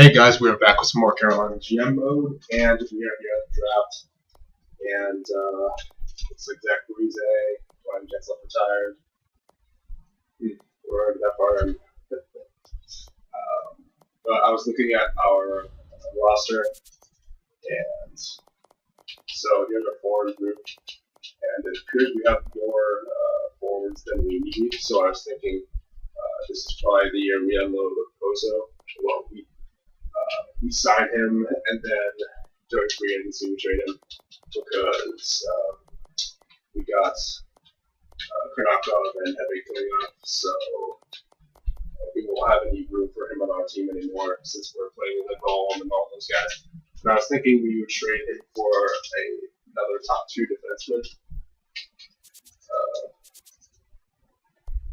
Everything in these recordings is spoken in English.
Hey guys, we are back with some more Carolina GM mode, and we are here at the draft. And looks like Zach Louise, Ryan Getzlaff retired. We're already that far in. But I was looking at our roster, and so here's our forward group, and it appears we have more forwards than we need. So I was thinking this is probably the year we unload Pozo. Well, we sign him, and then during free agency we trade him because we got Krenakov and Hebe coming up, so we won't have any room for him on our team anymore since we're playing with Golem and all those guys. And I was thinking we would trade him for another top 2 defenseman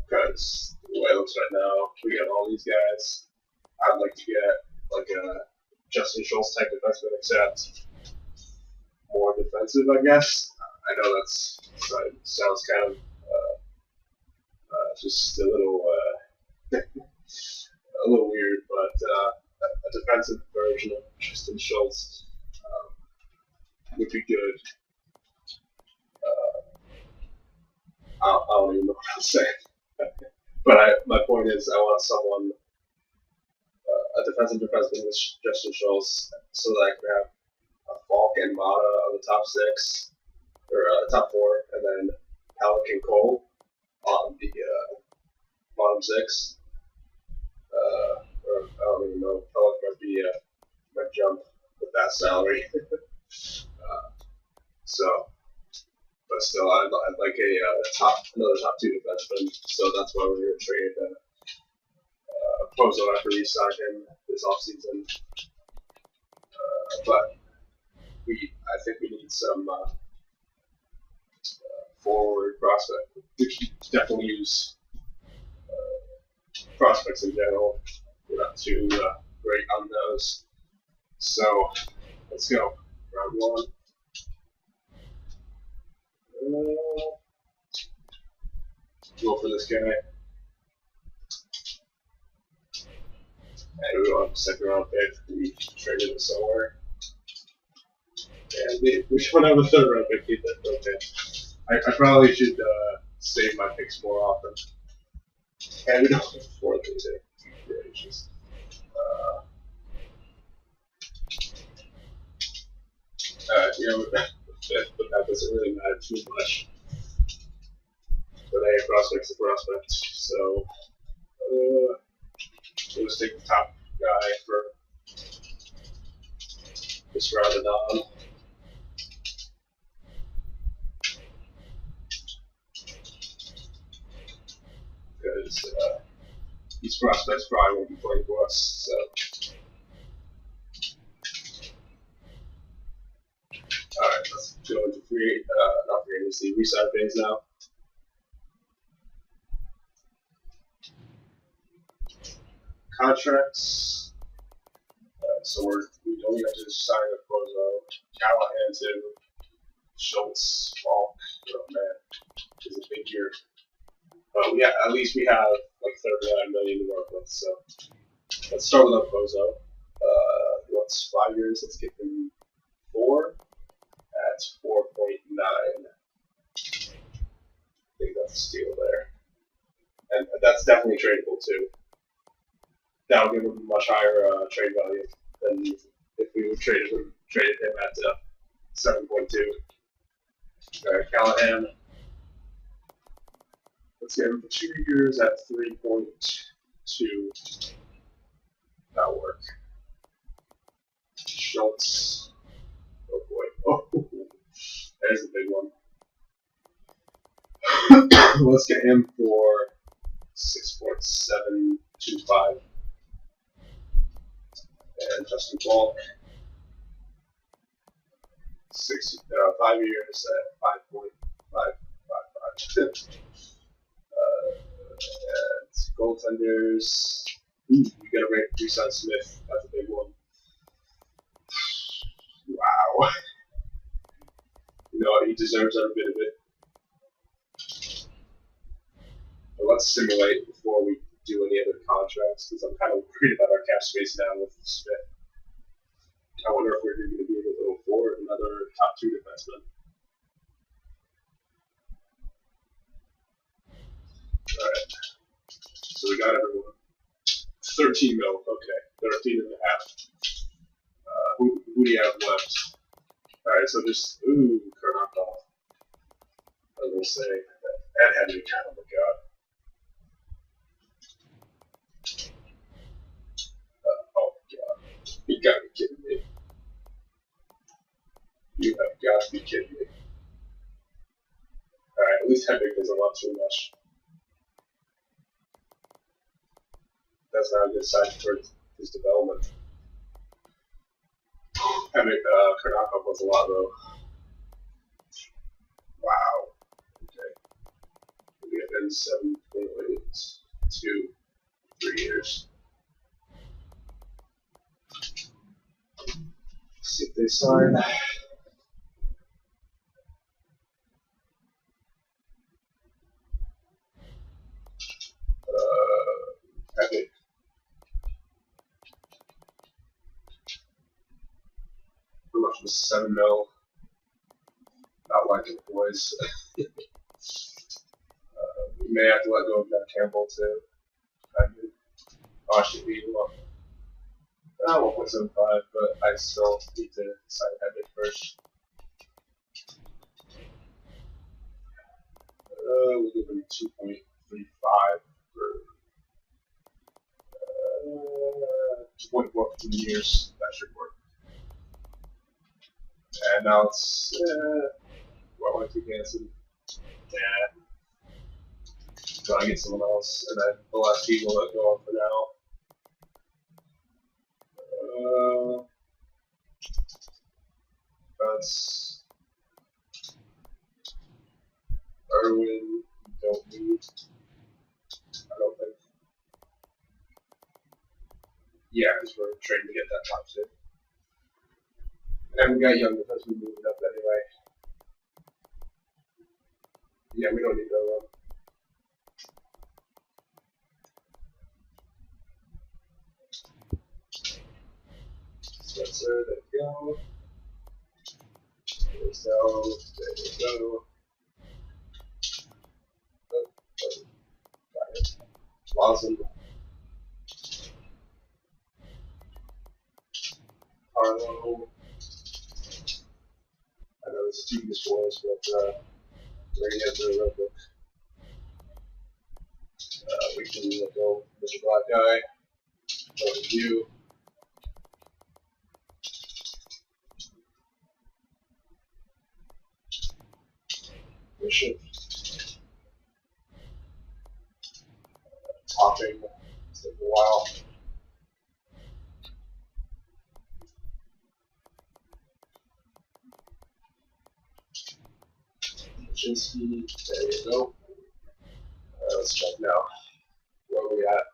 because the way it looks right now, we got all these guys. I'd like to get like a Justin Schultz type defenseman, except more defensive, I guess. I know that sounds kind of just a little weird, but a defensive version of Justin Schultz would be good. I don't even know what to say, but my point is, I want someone. A defensive defenseman with Justin Schultz, so that I can have a Falk and Mata on the top 6 or top 4, and then Halleck and Cole on the bottom 6. Or I don't even know. Halleck might jump with that salary. But still, I'd like another top 2 defenseman. So that's why we're going to trade Pozo after we signed him this offseason. But I think we need some forward prospect. We should definitely use prospects in general. We're not too great on those. So let's go. Round 1. Go for this guy. And we want a 2nd round pick. We traded it somewhere. And we should have a 3rd round pick either. Okay. I probably should save my picks more often. And we don't afford these gracious. But that doesn't really matter too much. But a prospect's a prospect. So let's take the top guy for this round and on. Because these prospects probably won't be playing for us. So, all right, let's go into not free agency, resign phase now. Contracts. So we only have to sign a Pozo, Callahan too, Schultz, Falk. Oh man, it's a big year. But at least we have like 39 million to work with. So let's start with our Pozo. What's 5 years? Let's get them 4 at 4.9. I think that's a steal there, and that's definitely tradable too. That'll give him a much higher trade value than if we would traded him at 7.2. All right, Callahan. Let's get him for 2 years at 3.2. That'll work. Schultz. Oh boy. Oh, there's a big one. Let's get him for 6.725. And Justin Falk, 5 years at 5.555. And goaltenders, we got a re-sign Smith. That's a big one. Wow. He deserves every bit of it. But let's simulate before we do any other contracts because I'm kind of worried about our cap space now with Smith. I wonder if we're going to be able to afford another top 2 defenseman. Alright. So we got everyone. 13 mil, okay. 13 and a half. Who do you have left? Alright, so just, Karnakov. I was going to say, that had to be kind of a god. Oh, God. You gotta be kidding me. You have got to be kidding me. Alright, at least Henrik doesn't want too much. That's not a good sign for his development. Henrik Karnakov was a lot though. Wow. Okay. We have been 7.8, 2, 3 years. See if they sign. Epic. How much was 7 mil? Not liking the boys. We may have to let go of that Campbell too. I should be 1.75, but I still need to sign Epic first. We'll give him 2.35 for 2.4 for 2 years. That should work. And now it's well, I keep Hansen. Yeah. Trying to get someone else, and then the last team will let go on for now. That's Irwin. Don't need. I don't think. Yeah, because we're trying to get that top 6. And we got young because we moved up anyway. Yeah, we don't need to. Spencer, there we go. There we go. Lawson. Harlow. I know this is too much for us, but we're going to get to the real quick. We can let go Mr. Black Guy. Go to you. Bishop. Topping. It's taking a while. Kaczynski. There you go. Let's check now. Where are we at?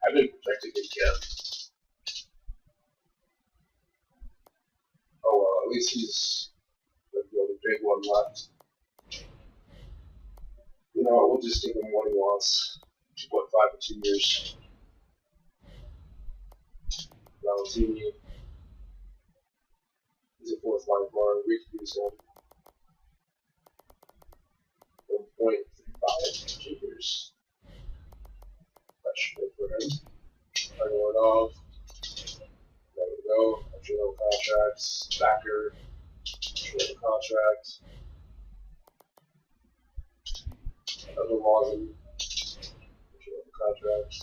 I've been protecting again. Oh well, at least he's the big one left. You know what, we'll just give him what he wants. 2.5 for 2 years. Valentini. He's a 4th line player. We can use him. 1.35 for 2 years. That should be for him. Ironwood. There we go. Entry-level contracts. Backer. Entry-level contract. Another Lawson. Entry-level contract.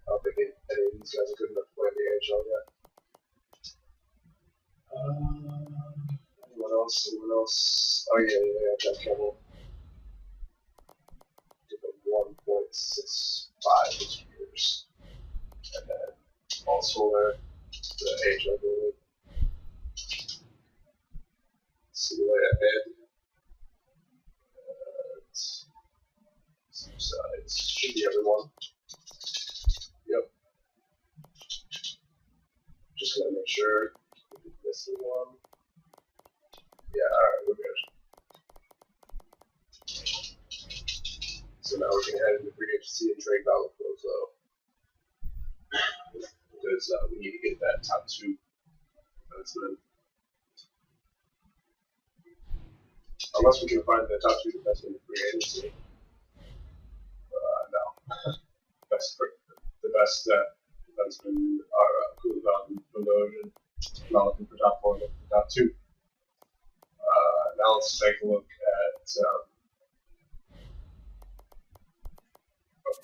I don't think any of these guys are good enough to play in the AHL yet. Anyone else? Anyone else? Oh yeah, Jeff Campbell. Give him 1.65 for 2 years. And then also the AHL goalie. See the way ahead. Some sides. Should be everyone. one. Yep. Just gonna make sure we're missing one. Yeah, alright, we're good. So now we can head into free agency and trade Valor Clozo. Because we need to get that top 2 defenseman. Unless we can find the top 2 defenseman in free agency. No. The best defensemen are Kulivan and Bogosian. Not looking for top 4, looking for top 2. Now let's take a look at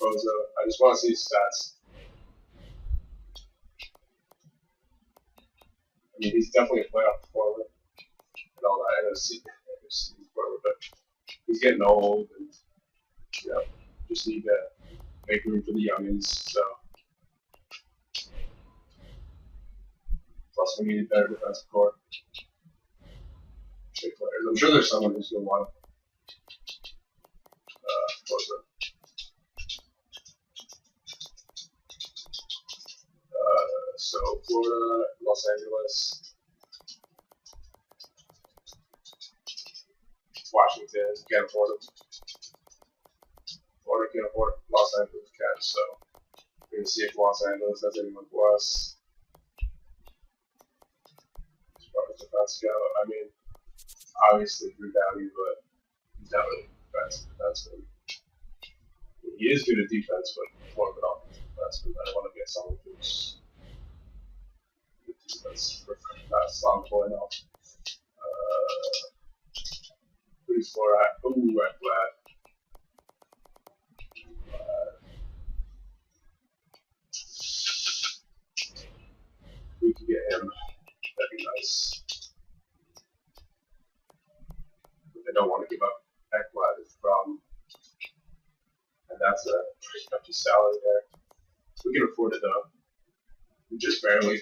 Bozo. I just want to see his stats. I mean, he's definitely a playoff performer and all that. I know see performer, but he's getting old, and you know, just need to make room for the youngins. So, plus we need a better defensive core. Players. I'm sure there's someone who's going to want Bozo. So Florida, Los Angeles, Washington can't afford them. Florida can't afford it. Los Angeles can. So we're gonna see if Los Angeles has anyone for us. As far as defense go, I mean, obviously Drew Downey, but he's not really defenseman. He is good at defense, but more of an offensive defenseman. I want to get someone who's that's not strong point off. Who's Florida at? Ooh, red flag. We can get him. That'd be nice. But they don't want to give up Ekblad is the problem. And that's a pretty hefty salary there. We can afford it though. Just barely.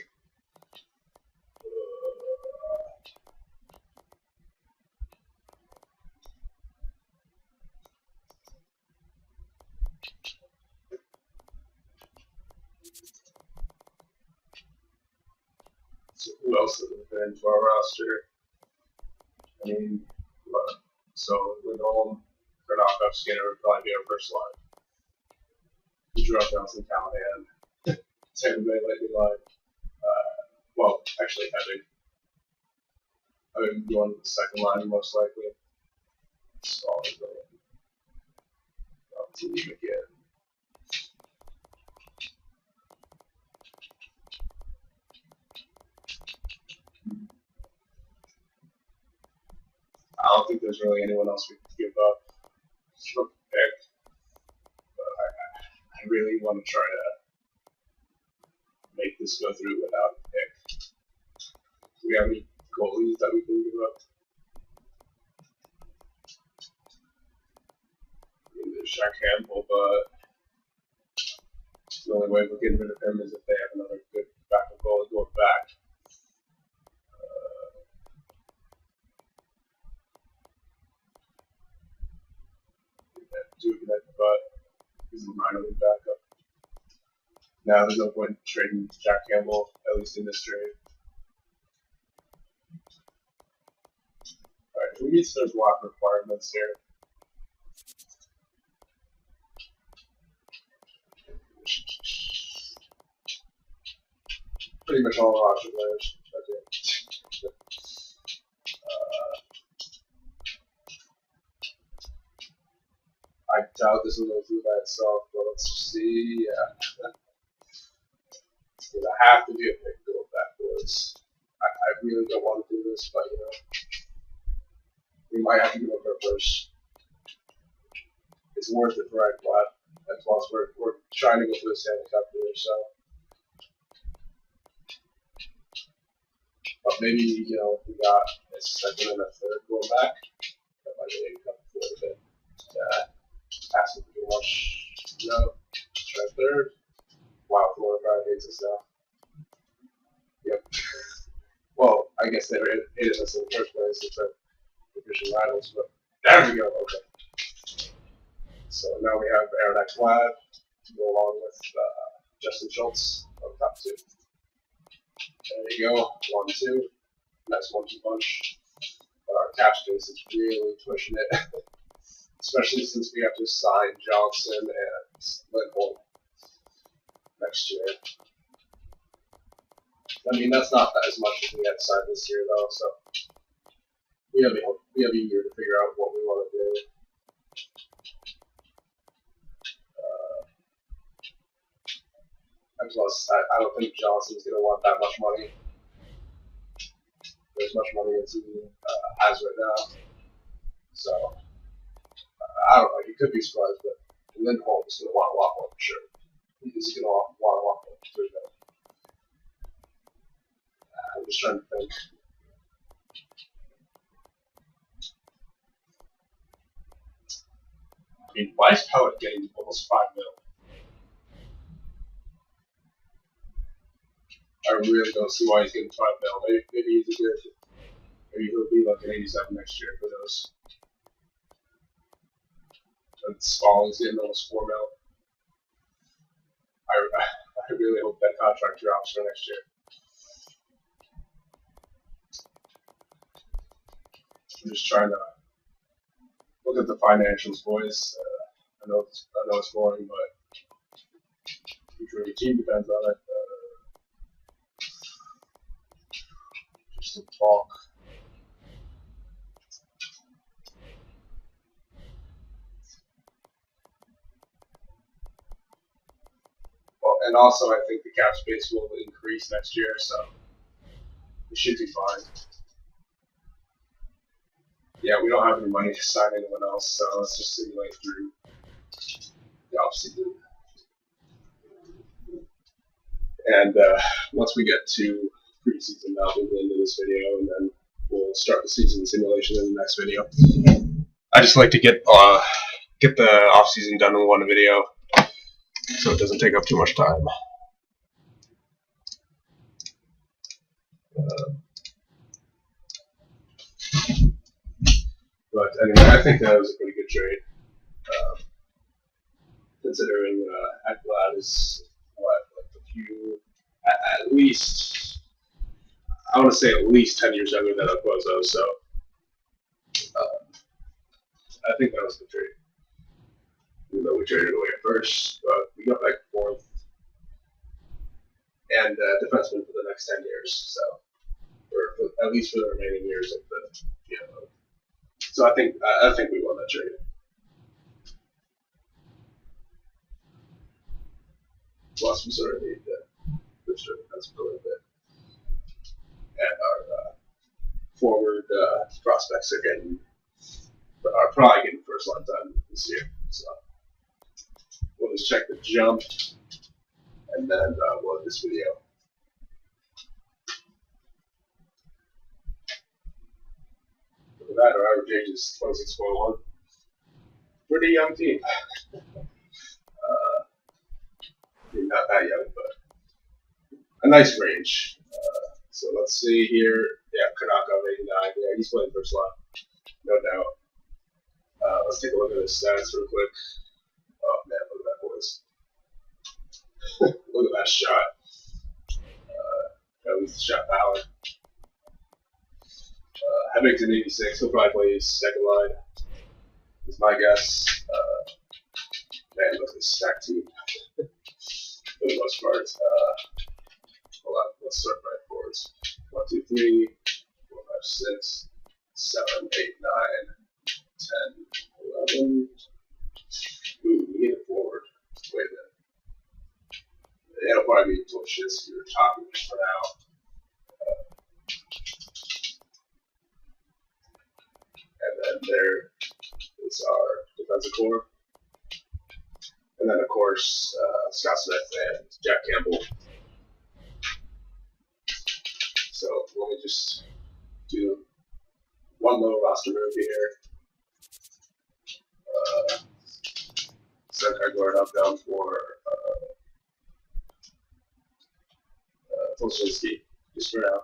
So who else has been into our roster? I mean, so Lindholm, Kernakov, Skinner would probably be our first line. Drew Johnson, Callahan, Tampa Bay Lightning line. Well, actually, I would go on the second line most likely. Solid team again. I don't think there's really anyone else we could give up for a pick, but I really want to try to make this go through without a pick. Do we have any goalies that we can give up? I mean, there's Jack Campbell, but the only way we're getting rid of him is if they have another good backup goalie going back. But he's a minor league backup. Now there's no point in trading Jack Campbell, at least in this trade. Alright, who meets those lock requirements here? Pretty much all roster players. Okay. I doubt this will go through by itself, but let's see. Yeah. Because I have to be a pick to go backwards. I really don't want to do this, but you know, we might have to give up our first. It's worth it for Ekblad. As well as we're trying to go for the Stanley Cup here, so. But maybe, you know, we got a second and a third going back. That might be a couple for a bit. Asking too much. No. Try third. Wow, Florida probably hates us now. Yep. Well, I guess they hated us in the first place. It's our division rivals, but there we go. Okay. So now we have Aaron Ekblad. to go along with Justin Schultz on top 2. There you go, 1-2. Nice 1-2 punch. But our cap space is really pushing it, especially since we have to sign Johnson and Lindholm next year. I mean, that's not as much as we had signed this year, though, so we have a year to figure out what we want to do. And plus, I don't think Johnson's going to want that much money. As much money as he has right now. So, I don't know, you could be surprised, but Lindholm is going to want a lot more for sure. He's going to want a lot more for sure. I'm just trying to think. I mean, why is Pellet getting almost $5 million? I really don't see why he's getting $5 million. Maybe he's a good. Maybe he'll be like an 87 next year. Who knows? And Smalling's getting almost $4 million. I really hope that contract drops for next year. I'm just trying to look at the financials, boys. I know it's boring, but your team depends on it. Just some talk. Well, and also I think the cap space will increase next year, so we should be fine. Yeah, we don't have any money to sign anyone else, so let's just simulate through the offseason. And once we get to preseason, that'll be the end of this video, and then we'll start the season simulation in the next video. I just like to get the offseason done in one video, so it doesn't take up too much time. But anyway, I think that was a pretty good trade, considering Ekblad is like a few, at least, I want to say at least 10 years younger than Okposo, so I think that was the trade. Even though we traded away at first, but we got back 4th and defenseman for the next 10 years, so or at least for the remaining years of the So I think we won that trade. Plus, we sort of need to boost our defense a little bit, and our forward prospects are probably getting first line time this year. So we'll just check the jump, and then we'll end this video. Look at that, our average age is 26.1. Pretty young team. Not that young, but a nice range. So let's see here. Yeah, Kanaka 89. Yeah, he's playing first line, no doubt. Let's take a look at his stats real quick. Oh man, look at that, boys. Look at that shot. At least the shot power. Hemmington 86. He'll probably play his second line. Is my guess. Man, look at this stack team. For the most part. Hold on, let's start right forwards. 1, 2, 3, 4, 5, 6, 7, 8, 9, 10, 11. Ooh, we need a forward. Wait a minute. It'll probably be Toshi's you're talking for now. And then there is our defensive core. And then, of course, Scott Smith and Jack Campbell. So let me just do one little roster move here. Set our guard up down for Polshinski, just for now.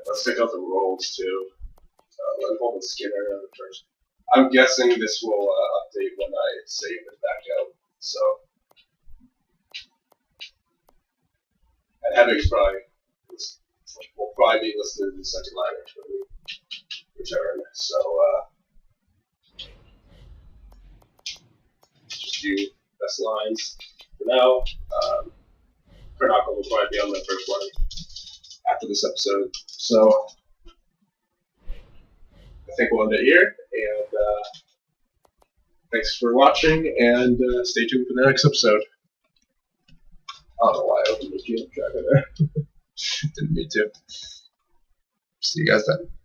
Let's take out the rolls too. Lindholm and Skinner on the first. I'm guessing this will update when I save it back out. So And Hedwig's probably will probably be listed in the second liner when we return. So just a few best lines for now. Kernakle will probably be on the first one after this episode. So I think we'll end it here, and thanks for watching, and stay tuned for the next episode. I don't know why I opened the game tracker there. Didn't mean to. See you guys then.